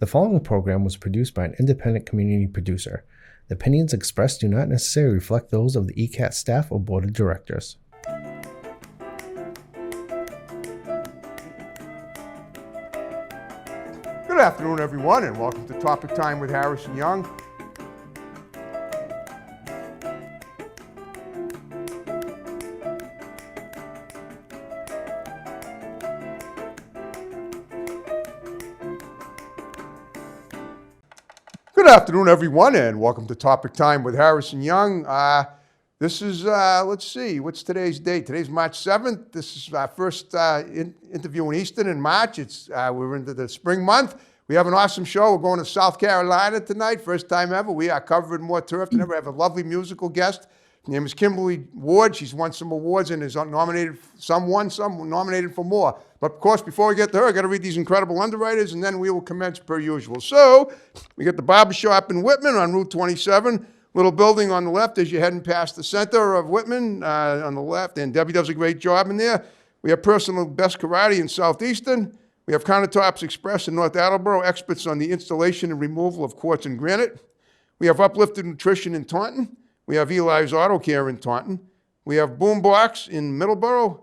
The following program was produced by an independent community producer. The opinions expressed do not necessarily reflect those of the ECAT staff or board of directors. Good afternoon, everyone, and welcome to Topic Time with Harrison Young. Good afternoon, everyone, and welcome to Topic Time with Harrison Young. This is, let's see, what's today's date? Today's March 7th. This is our first interview in Easton in March. We're into the spring month. We have an awesome show. We're going to South Carolina tonight, first time ever. We are covering more turf than ever. We have a lovely musical guest. Her name is Kimberly Ward. She's won some awards and is nominated, some nominated for more. But of course, before we get to her, I got to read these incredible underwriters, and then we will commence per usual. So, we got the barbershop in Whitman on Route 27, little building on the left as you're heading past the center of Whitman on the left, and Debbie does a great job in there. We have Personal Best Karate in Southeastern. We have Countertops Express in North Attleboro, experts on the installation and removal of quartz and granite. We have Uplifted Nutrition in Taunton. We have Eli's Auto Care in Taunton. We have Boombox in Middleborough.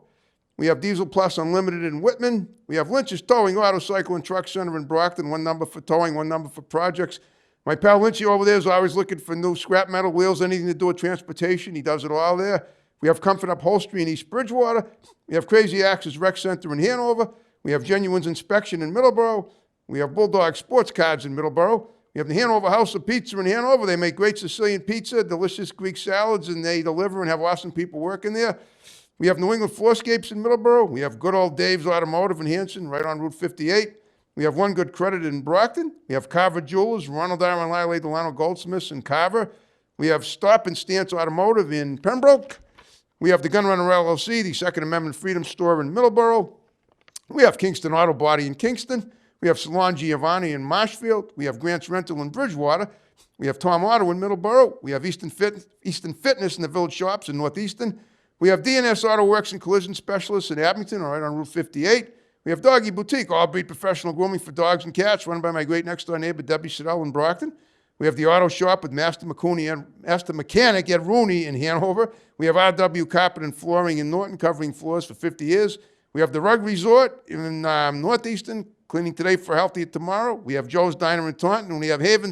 We have Diesel Plus Unlimited in Whitman. We have Lynch's Towing, Auto Cycle, and Truck Center in Brockton. One number for towing, one number for projects. My pal Lynchy over there is always looking for new scrap metal wheels, anything to do with transportation. He does it all there. We have Comfort Upholstery in East Bridgewater. We have Crazy Axe's Rec Center in Hanover. We have Genuine's Inspection in Middleborough. We have Bulldog Sports Cards in Middleborough. We have the Hanover House of Pizza in Hanover. They make great Sicilian pizza, delicious Greek salads, and they deliver and have awesome people working there. We have New England Floorscapes in Middleborough. We have good old Dave's Automotive in Hanson, right on Route 58. We have One Good Credit in Brockton. We have Carver Jewelers, Ronald Darren Lyle Delano Goldsmiths in Carver. We have Stop and Stance Automotive in Pembroke. We have the Gunrunner LLC, the Second Amendment Freedom Store in Middleborough. We have Kingston Auto Body in Kingston. We have Salon Giovanni in Marshfield. We have Grant's Rental in Bridgewater. We have Tom Auto in Middleborough. We have Easton Fitness in the Village Shops in Northeastern. We have DNS Auto Works and Collision Specialists in Abington, right on Route 58. We have Doggy Boutique, all-breed professional grooming for dogs and cats, run by my great next-door neighbor, Debbie Siddell in Brockton. We have the Auto Shop with Master Mechanic Ed Rooney in Hanover. We have RW Carpet and Flooring in Norton, covering floors for 50 years. We have the Rug Resort in Northeastern, cleaning today for healthier tomorrow. We have Joe's Diner in Taunton, and we have Haven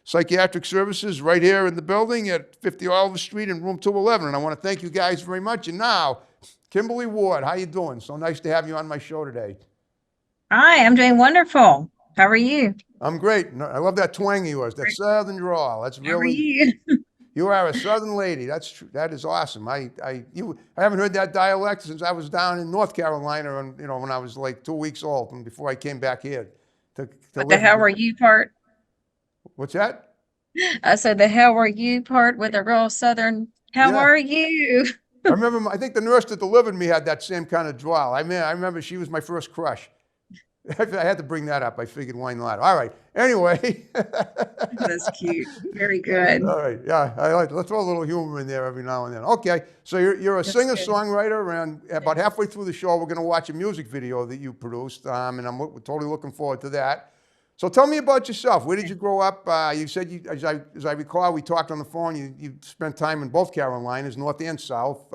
Psychiatric Services right here in the building at 50 Oliver Street in room 211. And I want to thank you guys very much. And now, Kimberly Ward, how you doing? So nice to have you on my show today. Hi, I'm doing wonderful. How are you? I'm great. I love that twang of yours, that southern drawl. That's really. How are you? You are a southern lady. That's true. That is awesome. I haven't heard that dialect since I was down in North Carolina, and when I was like 2 weeks old, and before I came back here to But the how are you part? What's that? I said the how are you part with a real southern. How are you? I remember. I think the nurse that delivered me had that same kind of drawl. I remember she was my first crush. I had to bring that up. I figured, why not? All right. Anyway. That's cute. Very good. All right. Yeah. Let's throw a little humor in there every now and then. Okay. So you're a singer-songwriter, and about halfway through the show, we're going to watch a music video that you produced, and I'm totally looking forward to that. So tell me about yourself. Where did you grow up? You said, as I recall, we talked on the phone, you spent time in both Carolinas, North and South.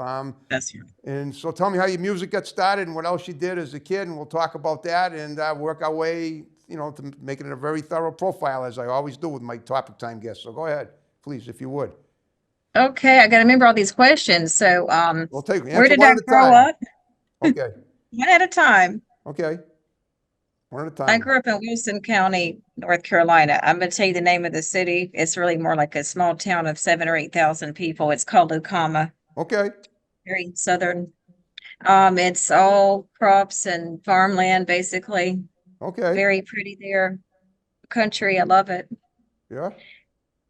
That's right. And so tell me how your music got started and what else you did as a kid, and we'll talk about that and work our way, to making it a very thorough profile, as I always do with my Topic Time guests. So go ahead, please, if you would. Okay, I got to remember all these questions. So we'll take where did I grow up? Okay. One at a time. Okay. One at a time. I grew up in Wilson County, North Carolina. I'm going to tell you the name of the city. It's really more like a small town of 7,000 or 8,000 people. It's called Lucama. Okay. Very southern. It's all crops and farmland, basically. Okay. Very pretty there. Country, I love it. Yeah.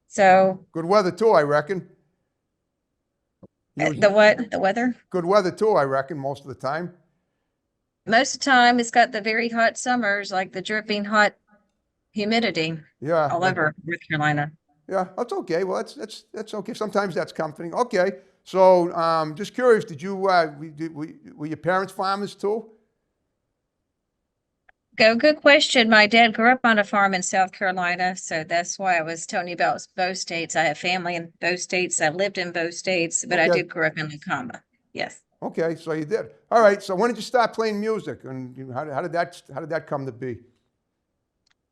So good weather too, I reckon. the what? The weather? Good weather too, I reckon, most of the time. Most of the time, it's got the very hot summers, like the dripping hot humidity. Yeah. All over North Carolina. Yeah, that's okay. Well, that's okay. Sometimes that's comforting. Okay. So, just curious, did you were your parents farmers too? Good question. My dad grew up on a farm in South Carolina, so that's why I was telling you about both states. I have family in both states. I lived in both states, but I Okay. did grow up in Lakoma. Yes. Okay, so you did. All right. So when did you start playing music, and how did that come to be?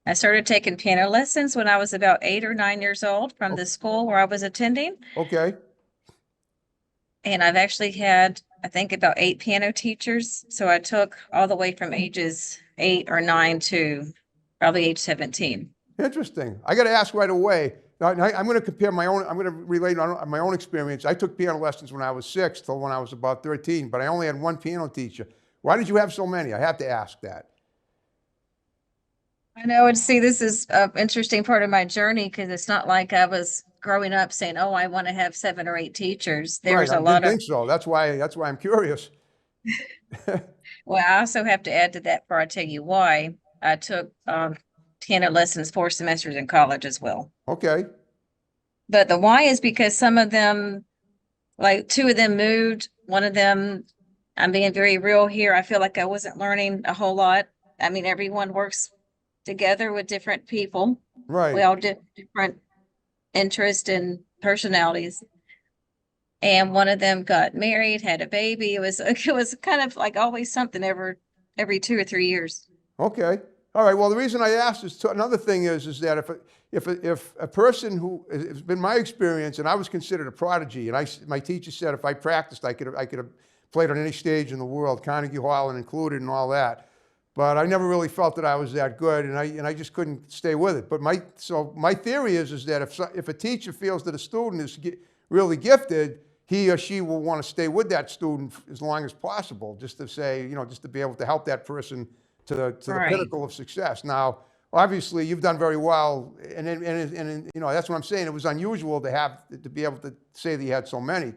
I started taking piano lessons when I was about 8 or 9 years old from O- the school where I was attending. Okay. And I've actually had, I think, about 8 piano teachers. So I took all the way from ages 8 or 9 to probably age 17. Interesting. I got to ask right away. Now, I'm going to compare my own. I'm going to relate on my own experience. I took piano lessons when I was 6 till when I was about 13, but I only had one piano teacher. Why did you have so many? I have to ask that. I know, and see, this is an interesting part of my journey because it's not like I was growing up saying, "Oh, I want to have 7 or 8 teachers." Right. There's I a didn't lot of, think so. That's why I'm curious. well, I also have to add to that before I tell you why. I took piano lessons 4 semesters in college as well. Okay. But the why is because some of them, like 2 of them moved. One of them, I'm being very real here. I feel like I wasn't learning a whole lot. I mean, everyone works together with different people. We Right. all do different interests and personalities. And one of them got married, had a baby. It was kind of like always something every 2 or 3 years. Okay. All right. Well, the reason I asked is another thing is that if a person who it's been my experience, and I was considered a prodigy, and my teacher said if I practiced, I could have played on any stage in the world, Carnegie Hall and included, and all that. But I never really felt that I was that good, and I just couldn't stay with it. But my theory is that if a teacher feels that a student is really gifted, he or she will want to stay with that student as long as possible, just to say, just to be able to help that person to the Right. pinnacle of success. Now, obviously, you've done very well, and that's what I'm saying. It was unusual to be able to say that you had so many.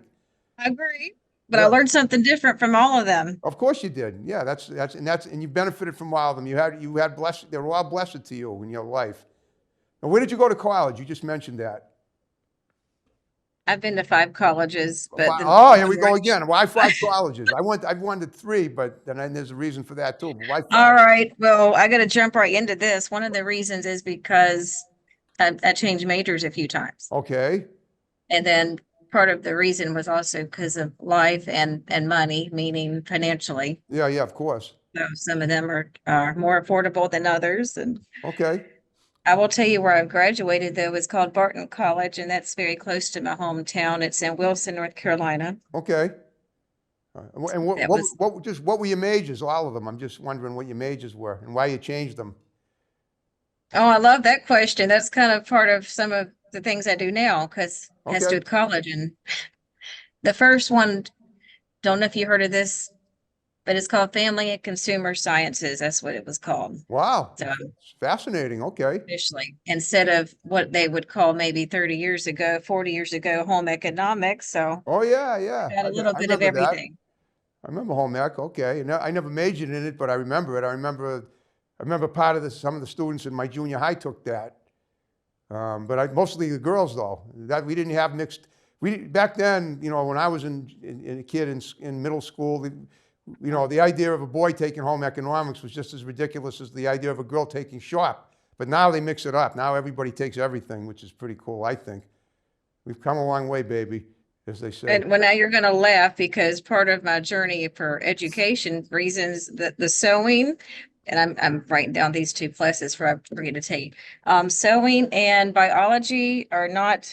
I agree. But I Yeah, learned something different from all of them. of course you did. Yeah, and you benefited from all of them. You had blessed. They were all blessed to you in your life. Now, where did you go to college? You just mentioned that. I've been to 5 colleges, but the Oh, here one we where go again. Why 5 colleges? I've wanted 3, but then there's a reason for that too. But why all 5? right. Well, I got to jump right into this. One of the reasons is because I changed majors a few times. Okay. And then part of the reason was also because of life and money, meaning financially. Yeah, yeah, of course. So some of them are more affordable than others. And Okay. I will tell you where I've graduated, though, is called Barton College, and that's very close to my hometown. It's in Wilson, North Carolina. Okay. And That was, what were your majors? All of them. I'm just wondering what your majors were and why you changed them. oh, I love that question. That's kind of part of some of the things I do now because it has to Okay. do with college. And the first one, don't know if you heard of this, but it's called Family and Consumer Sciences. That's what it was called. Wow. So It's fascinating. Okay. officially, instead of what they would call maybe 30 years ago, 40 years ago, home economics. So Oh yeah, yeah. got a little I bit of remember that. everything. I remember home ec. Okay. And I never majored in it, but I remember it. I remember part of some of the students in my junior high took that. But mostly the girls though. That we didn't have mixed. We back then, when I was in a kid in middle school, the idea of a boy taking home economics was just as ridiculous as the idea of a girl taking shop. But now they mix it up. Now everybody takes everything, which is pretty cool, I think. We've come a long way, baby, as they say. And well, now you're going to laugh because part of my journey for education reasons that the sewing, and I'm writing down these 2 classes for you to take. Sewing and biology are not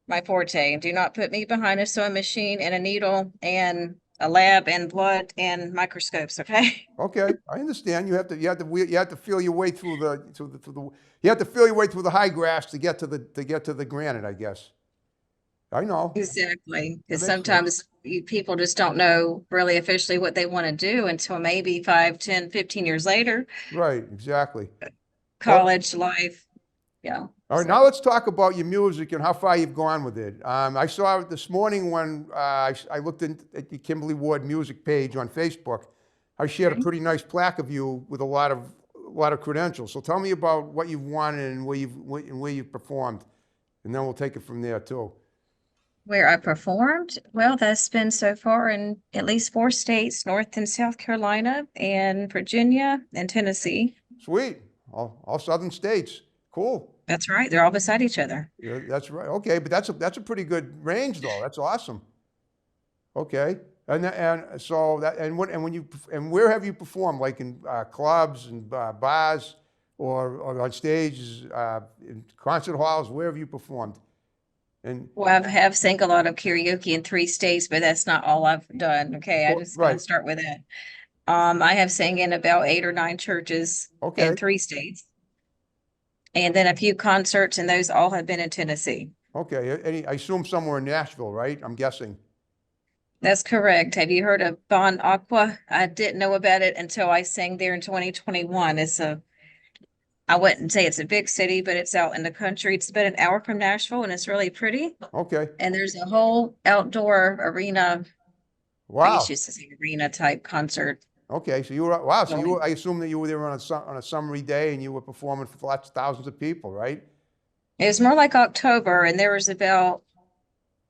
my forte. Do not put me behind a sewing machine and a needle and a lab and blood and microscopes. Okay. Okay, I understand. You have to feel your way you have to feel your way through the high grass to get to the granite, I guess. I know. Exactly. That Because makes sense. sometimes people just don't know really officially what they want to do until maybe 5, 10, 15 years later, Right, exactly. Well, college life. Yeah. all right, So, now let's talk about your music and how far you've gone with it. I saw it this morning when I looked at the Kimberly Ward music page on Facebook. I shared a okay. pretty nice plaque of you with a lot of credentials. So tell me about what you've won and where you've performed, and then we'll take it from there too. Where I performed, well, that's been so far in at least 4 states, North and South Carolina, and Virginia and Tennessee. Sweet. All southern states. Cool. That's right. They're all beside each other. Yeah, that's right. Okay, but that's a pretty good range though. That's awesome. Okay. And so that and when you and where have you performed? Like in clubs and bars, or on stages, in concert halls? Where have you performed? And Well, I have sang a lot of karaoke in 3 states, but that's not all I've done. Okay, I just gonna right. start with that. I have sang in about 8 or 9 churches in Okay. 3 states, and then a few concerts, and those all have been in Tennessee. Okay. I assume somewhere in Nashville, right? I'm guessing. That's correct. Have you heard of Bon Aqua? I didn't know about it until I sang there in 2021. I wouldn't say it's a big city, but it's out in the country. It's about an hour from Nashville and it's really pretty. Okay. And there's a whole outdoor arena. I guess Wow. you used to say arena type concert. Okay. So you were wow. So going. I assume that you were there on on a summery day and you were performing for lots of thousands of people, right? It was more like October and there was about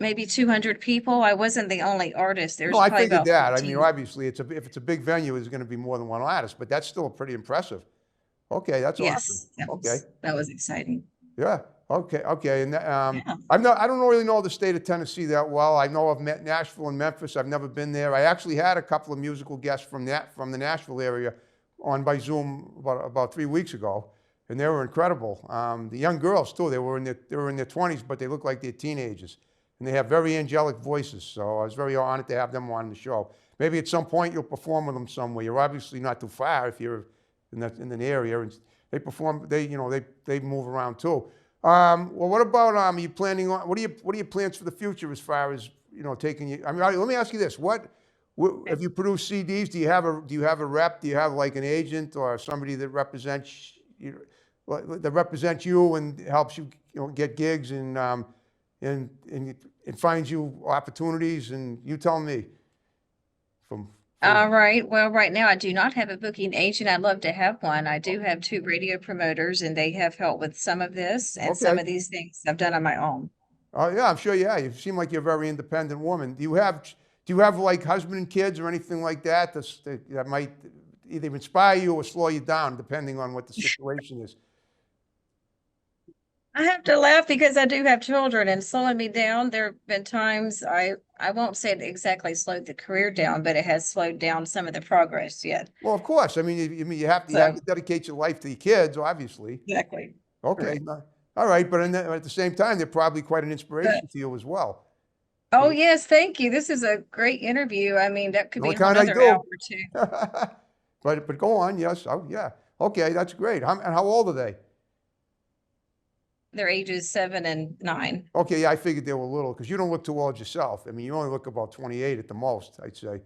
maybe 200 people. I wasn't the only artist. No, There's I probably figured about that. I mean, 15. obviously, if it's a big venue, there's going to be more than one artist, but that's still pretty impressive. Okay, that's awesome. Yes, that Okay, was exciting. yeah. Okay, okay. And Yeah. I don't really know the state of Tennessee that well. I know of Nashville and Memphis. I've never been there. I actually had a couple of musical guests from the Nashville area on by Zoom about 3 weeks ago, and they were incredible. The young girls too. They were in their 20s, but they look like they're teenagers, and they have very angelic voices. So I was very honored to have them on the show. Maybe at some point you'll perform with them somewhere. You're obviously not too far if you're in the area, and they perform. They move around too. Well, what about are you planning on? What are your plans for the future as far as taking you? I mean, let me ask you this: what have you produced CDs? Do you have a rep? Do you have like an agent or somebody that represents you and helps you, get gigs and finds you opportunities? And you tell me. From All right. Well, right now I do not have a booking agent. I'd love to have one. I do have 2 radio promoters and they have helped with some of this and some okay. of these things I've done on my own. Oh yeah, I'm sure. Yeah, you seem like you're a very independent woman. Do you have like husband and kids or anything like that that might either inspire you or slow you down, depending on what the situation is? I have to laugh because I do have children and slowing me down. There have been times I won't say it exactly slowed the career down, but it has slowed down some of the progress yet. Well, of course. I mean, you have So to dedicate your life to your kids, obviously. exactly. Okay, Correct. all right, but at the same time, they're probably quite an But inspiration to you as well. oh So, yes, thank you. This is a great interview. I mean, that could the be only a whole kind I nother hour do. or two. But go on. Yes. Oh yeah. Okay, that's great. And how old are they? Their ages 7 and 9. Okay, yeah, I figured they were little because you don't look too old yourself. I mean, you only look about 28 at the most, I'd say.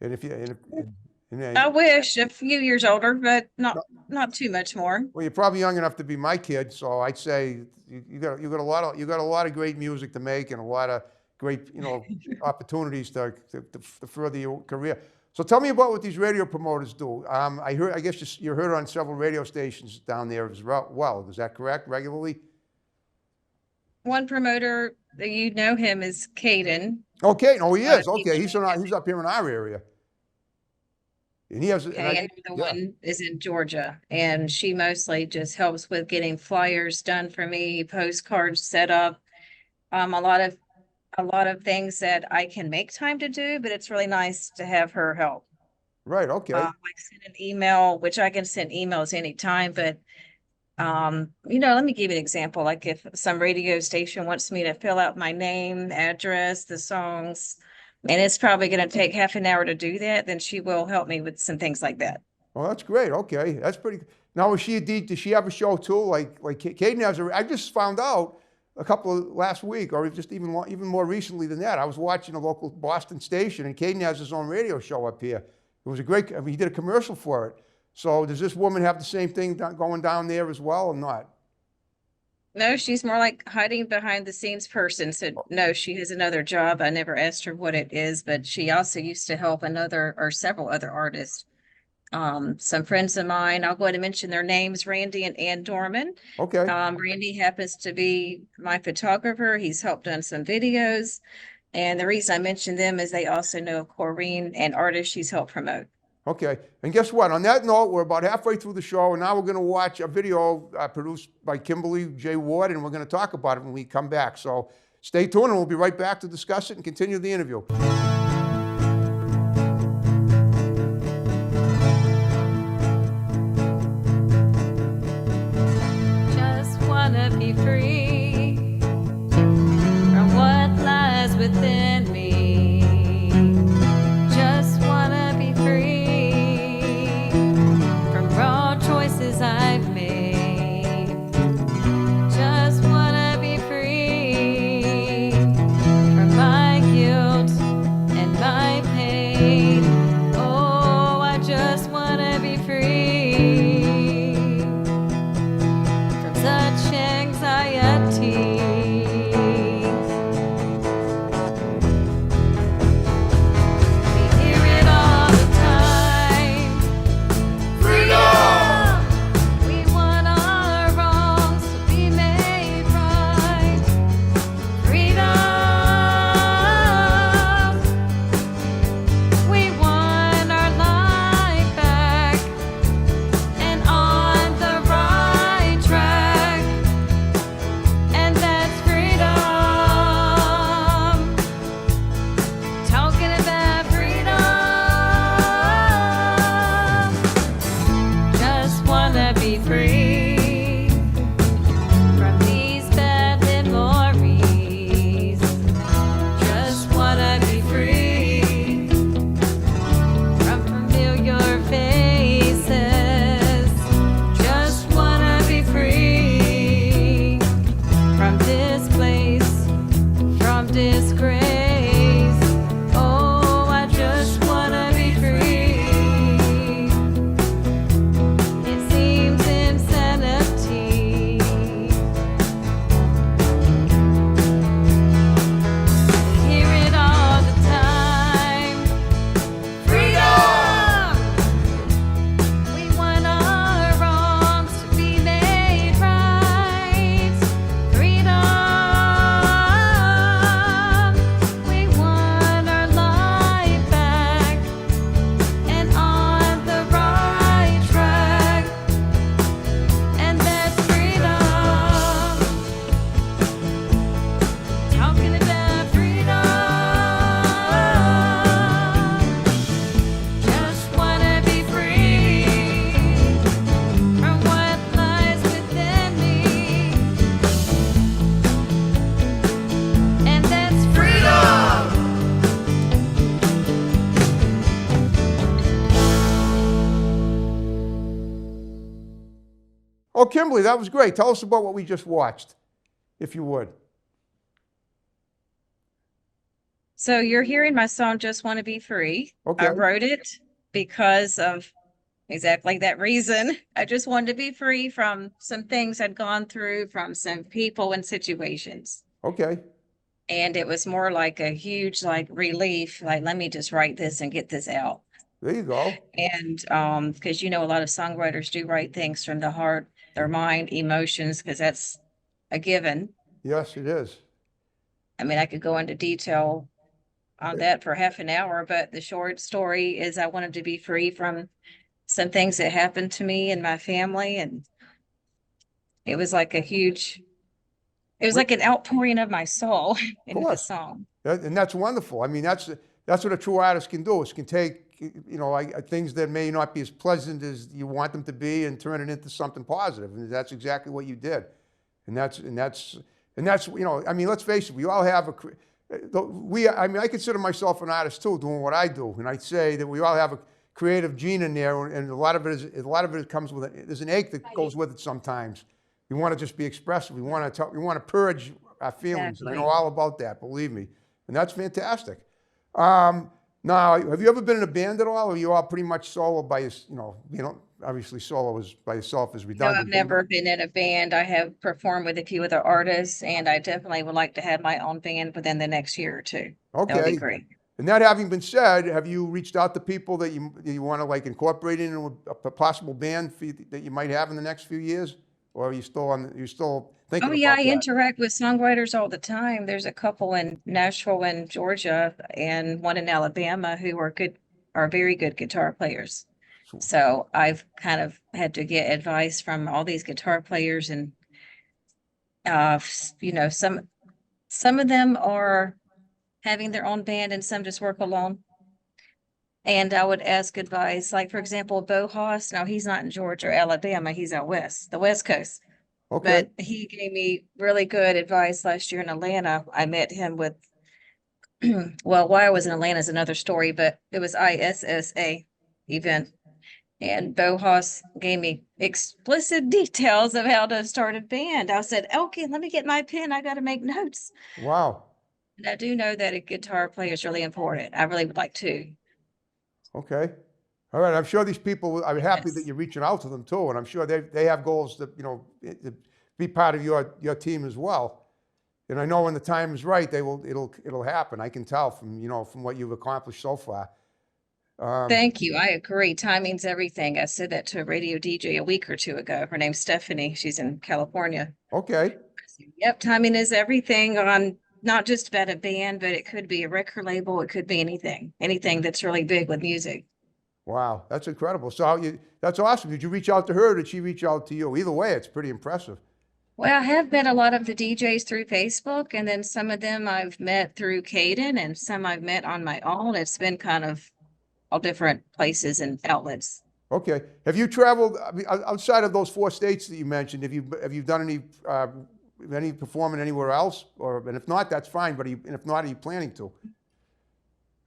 And if you and I then, wish a few years older, but no, not too much more. well, you're probably young enough to be my kid, so I'd say you got a lot of great music to make and a lot of great opportunities to further your career. So tell me about what these radio promoters do. I guess you're heard on several radio stations down there as well. Is that correct? Regularly? One promoter, you know him, is Caden. Okay, no, he A lot is. of people Okay, know he's up here in our area, and he has. And Okay, I, and the yeah, one is in Georgia, and she mostly just helps with getting flyers done for me, postcards set up. A lot of things that I can make time to do, but it's really nice to have her help. right. Okay, Like send an email, which I can send emails anytime, but let me give you an example. Like if some radio station wants me to fill out my name, address, the songs, and it's probably going to take half an hour to do that, then she will help me with some things like that. well, that's great. Okay, that's pretty. Now, is she a D? Does she have a show too? Like Caden has a. I just found out a couple of last week, or just even more recently than that. I was watching a local Boston station, and Caden has his own radio show up here. It was a great. I mean, he did a commercial for it. So does this woman have the same thing going down there as well, or not? No, she's more like hiding behind the scenes person. So no, she has another job. I never asked her what it is, but she also used to help another or several other artists. Some friends of mine, I'll go ahead and mention their names, Randy and Ann Dorman. Okay. Randy happens to be my photographer. He's helped on some videos. And the reason I mention them is they also know Corrine, an artist she's helped promote. Okay. And guess what? On that note, we're about halfway through the show, and now we're going to watch a video produced by Kimberly J. Ward, and we're going to talk about it when we come back. So stay tuned, and we'll be right back to discuss it and continue the interview. Just wanna be free from what lies within me. Just wanna be free from wrong choices I've made. Just wanna be free from my guilt and my pain. Oh, I just wanna be free from such anxiety. We hear it all the time. Freedom! We want our wrongs to be made right. Freedom! We want our life back and on the right track. And that's freedom. Talking about freedom. Just wanna be free from these bad memories. Just wanna be free from familiar faces. Just wanna be free from this place, from disgrace. Oh, I just wanna be free. It seems insanity. We hear it all the time. Freedom! We want our wrongs to be made right. Freedom! We want our life back and on the right track. And that's freedom. Talking about freedom. Just wanna be free from what lies within me. And that's freedom. Oh, Kimberly, that was great. Tell us about what we just watched, if you would. So you're hearing my song, Just Want to Be Free. Okay. I wrote it because of exactly that reason. I just wanted to be free from some things I'd gone through, from some people and situations. Okay. And it was more like a huge relief, like, let me just write this and get this out. There you go. And because a lot of songwriters do write things from the heart, their mind, emotions, because that's a given. Yes, it is. I mean, I could go into detail on that for half an hour, but the short story is I wanted to be free from some things that happened to me and my family. And it was like it was like an outpouring of my soul into the course. song. And that's wonderful. I mean, that's what a true artist can do, is can take, things that may not be as pleasant as you want them to be and turn it into something positive. And that's exactly what you did. And that's, let's face it, we all have I consider myself an artist too, doing what I do. And I say that we all have a creative gene in there, and a lot of it comes with it. There's an ache that goes with it sometimes. We want to just be expressive. We want to purge our feelings. Exactly. And I know all about that, believe me. And that's fantastic. Now, have you ever been in a band at all, or are you all pretty much solo obviously solo by yourself is No, redundant. I've never been in a band. I have performed with a few other artists, and I definitely would like to have my own band within the next year or two. That would Okay. be great. And that having been said, have you reached out to people that you want to like incorporate into a possible band that you might have in the next few years? Or are you still thinking Oh, yeah, about I that? interact with songwriters all the time. There's a couple in Nashville and Georgia and one in Alabama who are very good guitar players. So I've kind of had to get advice from all these guitar players and some of them are having their own band and some just work alone. And I would ask advice, like for example, Bo Haas. Now he's not in Georgia or Alabama, he's out west, the West Coast. Okay, But he gave me really good advice last year in Atlanta. I met him with, well, why I was in Atlanta is another story, but it was ISSA event. And Bo Haas gave me explicit details of how to start a band. I said, okay, let me get my pen. I got to make notes. wow. And I do know that a guitar player is really important. I really would like to. Okay. All right. I'm sure these people, I'm happy that Yes. you're reaching out to them too. And I'm sure they have goals to, to be part of your team as well. And I know when the time is right, it'll happen. I can tell from what you've accomplished so far. Thank you. I agree. Timing's everything. I said that to a radio DJ a week or two ago. Her name's Stephanie. She's in California. Okay. Yep, timing is everything on not just about a band, but it could be a record label. It could be anything that's really big with music. Wow. That's incredible. So that's awesome. Did you reach out to her or did she reach out to you? Either way, it's pretty impressive. Well, I have met a lot of the DJs through Facebook, and then some of them I've met through Caden, and some I've met on my own. It's been kind of all different places and outlets. Okay. Have you traveled, I mean, outside of those 4 states that you mentioned? Have you done any performing anywhere else? And if not, that's fine. But and if not, are you planning to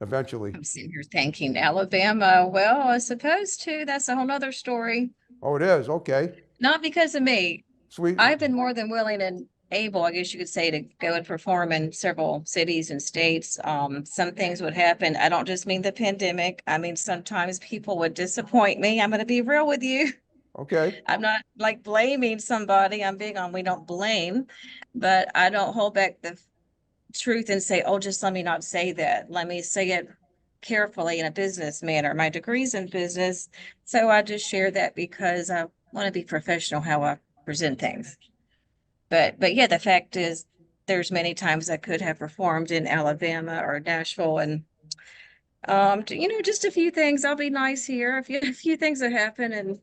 eventually? I'm sitting here thinking Alabama. Well, I suppose to. That's a whole nother story. Oh, it is. Okay. Not because of me. Sweet. I've been more than willing and able, I guess you could say, to go and perform in several cities and states. Some things would happen. I don't just mean the pandemic. I mean, sometimes people would disappoint me. I'm going to be real with you. Okay. I'm not like blaming somebody. I'm big on we don't blame, but I don't hold back the truth and say, oh, just let me not say that. Let me say it carefully in a business manner. My degree's in business. So I just share that because I want to be professional how I present things. But yeah, the fact is there's many times I could have performed in Alabama or Nashville and just a few things. I'll be nice here. A few things that happen and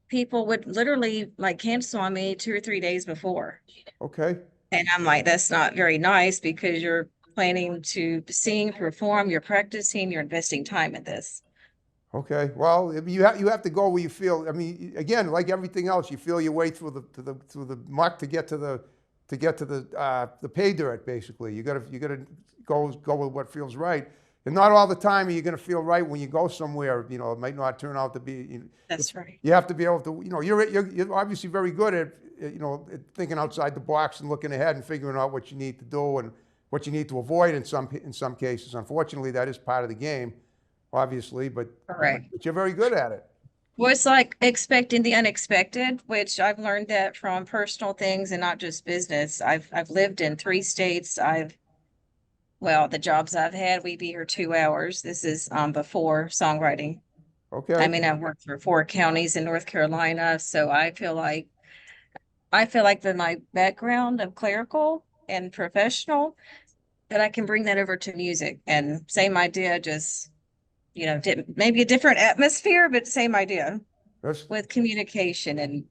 people would literally like cancel on me 2 or 3 days before. Okay. And I'm like, that's not very nice because you're planning to sing, perform, you're practicing, you're investing time in this. Okay. Well, you have to go where you feel. I mean, again, like everything else, you feel your way through the muck to get to the pay dirt. Basically, you gotta go with what feels right. And not all the time are you going to feel right when you go somewhere. It might not turn out to be. That's right. You have to be able to. You're obviously very good at at thinking outside the box and looking ahead and figuring out what you need to do and what you need to avoid in some cases. Unfortunately, that is part of the game, obviously. But Correct. But you're very good at it. Well, it's like expecting the unexpected, which I've learned that from personal things and not just business. I've lived in 3 states. The jobs I've had, we be here 2 hours. This is before songwriting. Okay. I mean, I've worked for 4 counties in North Carolina, so I feel like that my background of clerical and professional, that I can bring that over to music and same idea, just maybe a different atmosphere, but same idea That's with communication and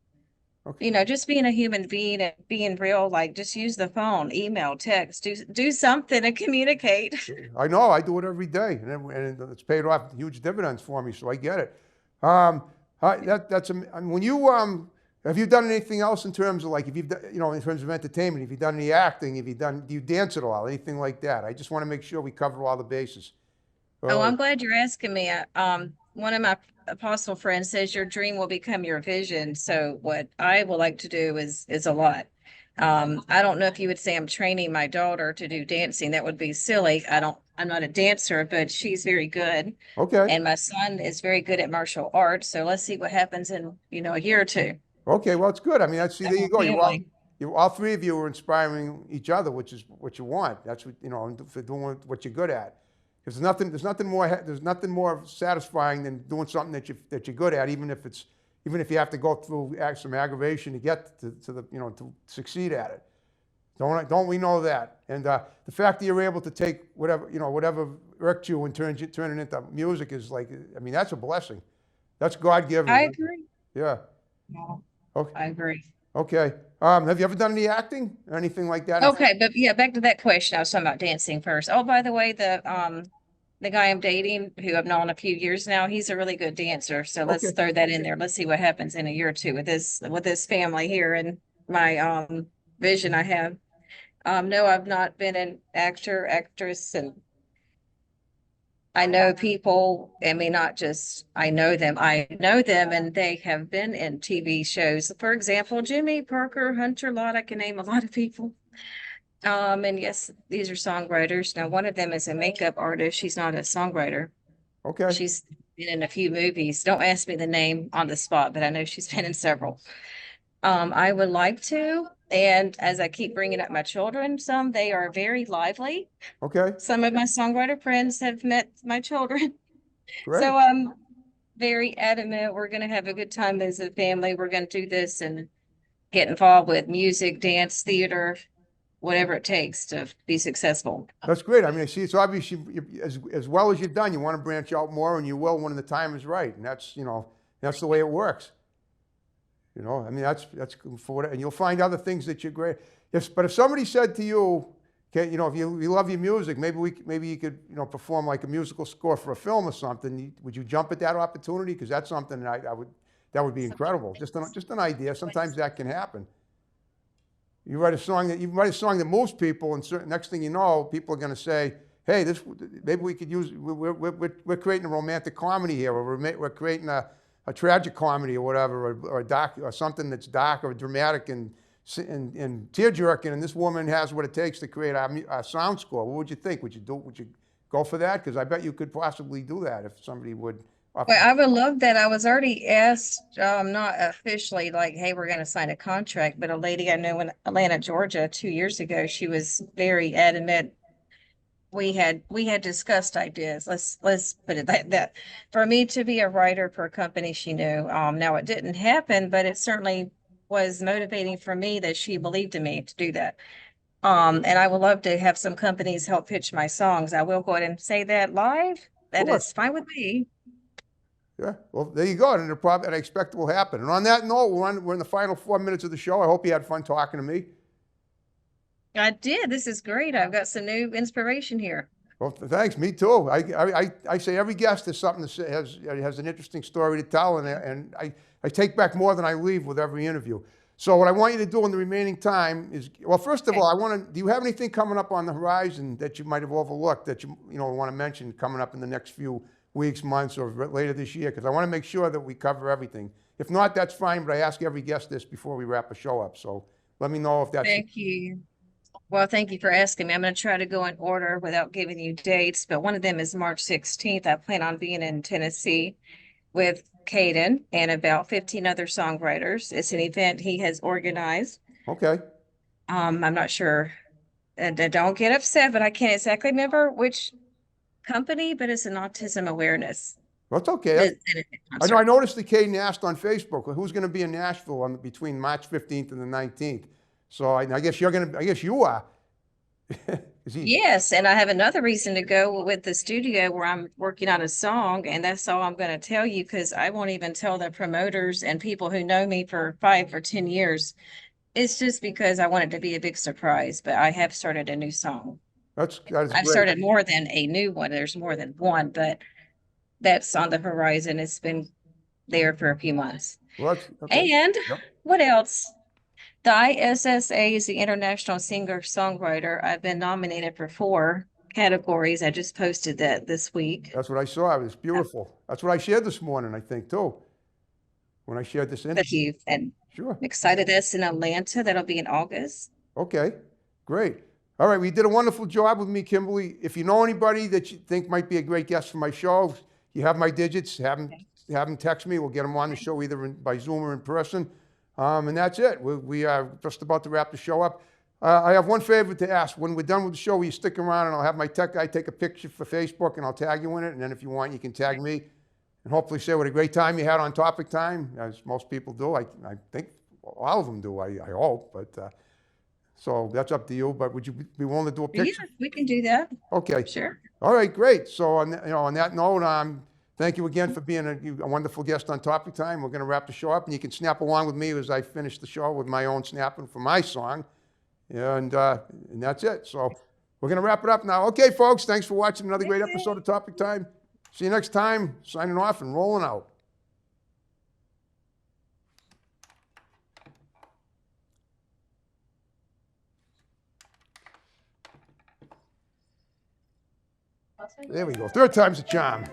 okay. just being a human being and being real, like just use the phone, email, text, do something and communicate. I know. I do it every day, and it's paid off huge dividends for me. So I get it. When you have you done anything else in terms of like if you've done, in terms of entertainment? Have you done any acting? Do you dance at all? Anything like that? I just want to make sure we cover all the bases. Oh, I'm glad you're asking me. One of my apostle friends says your dream will become your vision. So what I would like to do is a lot. I don't know if you would say I'm training my daughter to do dancing. That would be silly. I'm not a dancer, but she's very good. Okay. And my son is very good at martial arts. So let's see what happens in, a year or 2. Okay. Well, it's good. I mean, there you go. Family. All 3 of you are inspiring each other, which is what you want. That's what for doing what you're good at. Because there's nothing more satisfying than doing something that you're good at, even if you have to go through some aggravation to get to the, to succeed at it. Don't we know that? And the fact that you're able to take whatever irked you and turn it into music is like, I mean, that's a blessing. That's God-given. I agree. Yeah. No, Okay. I agree. Okay. Have you ever done any acting or anything like that? Okay, but yeah, back to that question. I was talking about dancing first. Oh, by the way, the guy I'm dating, who I've known a few years now, he's a really good dancer. So let's Okay. throw that in there. Let's see what happens in a year or two with this family here and my vision I have. No, I've not been an actor, actress, and I know people. I mean, not just I know them, and they have been in TV shows. For example, Jimmy Parker, Hunter Lott, I can name a lot of people. And yes, these are songwriters. Now, one of them is a makeup artist. She's not a songwriter. Okay. She's been in a few movies. Don't ask me the name on the spot, but I know she's been in several. I would like to, and as I keep bringing up my children, they are very lively. Okay. Some of my songwriter friends have met my children. Great. So I'm very adamant. We're going to have a good time as a family. We're going to do this and get involved with music, dance, theater, whatever it takes to be successful. That's great. I mean, I see it's obvious as well as you've done, you want to branch out more, and you will when the time is right. And that's the way it works. I mean, that's for what, and you'll find other things that you're great. But if somebody said to you, okay, if you love your music, maybe you could perform like a musical score for a film or something. Would you jump at that opportunity? Because that's something that would be incredible. Just an idea. Sometimes that can happen. You write a song that moves people, and next thing you know, people are going to say, "Hey, maybe we could use. We're creating a romantic comedy here, or we're creating a tragic comedy or whatever, or dark, or something that's dark or dramatic and tear-jerking, and this woman has what it takes to create a sound score." What would you think? Would you go for that? Because I bet you could possibly do that if somebody would. Well, I would love that. I was already asked, not officially like, hey, we're going to sign a contract, but a lady I know in Atlanta, Georgia, 2 years ago, she was very adamant. We had discussed ideas. Let's put it like that. For me to be a writer for a company she knew. Now it didn't happen, but it certainly was motivating for me that she believed in me to do that. And I would love to have some companies help pitch my songs. I will go ahead and say that live. That Sure. is fine with me. Yeah, well, there you go, and I expect it will happen. And on that note, we're in the final 4 minutes of the show. I hope you had fun talking to me. I did. This is great. I've got some new inspiration here. Well, thanks. Me too. I say every guest has something to say, has an interesting story to tell, and I take back more than I leave with every interview. So what I want you to do in the remaining time is, well, first of all, do you have anything coming up on the horizon that you might have overlooked that you want to mention coming up in the next few weeks, months, or later this year? Because I want to make sure that we cover everything. If not, that's fine, but I ask every guest this before we wrap a show up. So let me know if that's... Thank you. Well, thank you for asking me. I'm going to try to go in order without giving you dates, but one of them is March 16th. I plan on being in Tennessee with Caden and about 15 other songwriters. It's an event he has organized. Okay. I'm not sure. And don't get upset, but I can't exactly remember which company, but it's an autism awareness. Well, it's okay. concert. I noticed that Caden asked on Facebook who's going to be in Nashville between March 15th and the 19th. So I guess you are. Yes, and I have another reason to go with the studio where I'm working on a song, and that's all I'm going to tell you, because I won't even tell the promoters and people who know me for 5 or 10 years. It's just because I want it to be a big surprise, but I have started a new song. That is I've great. started more than a new one. There's more than one, but that's on the horizon. It's been there for a few months. Well, okay. And Yep. what else? The ISSA is the International Singer-Songwriter. I've been nominated for 4 categories. I just posted that this week. That's what I saw. It was beautiful. That's what I shared this morning, I think, too. When I shared this Thank you. And Sure. I'm excited that's in Atlanta. That'll be in August. Okay, great. All right, we did a wonderful job with me, Kimberly. If you know anybody that you think might be a great guest for my show, you have my digits. Have them text me. We'll get them on the show either by Zoom or in person. And that's it. We are just about to wrap the show up. I have one favor to ask. When we're done with the show, will you stick around and I'll have my tech guy take a picture for Facebook and I'll tag you in it. And then if you want, you can tag me and hopefully say what a great time you had on Topic Time, as most people do. I think all of them do, I hope. But so that's up to you. But would you be willing to do a Yeah, picture? we can do that. Okay. Sure. All right, great. So on that note, thank you again for being a wonderful guest on Topic Time. We're going to wrap the show up, and you can snap along with me as I finish the show with my own snapping for my song, and that's it. So we're going to wrap it up now. Okay, folks, thanks for watching another great episode of Topic Time. See you next time. Signing off and rolling out. There we go. Third time's a charm.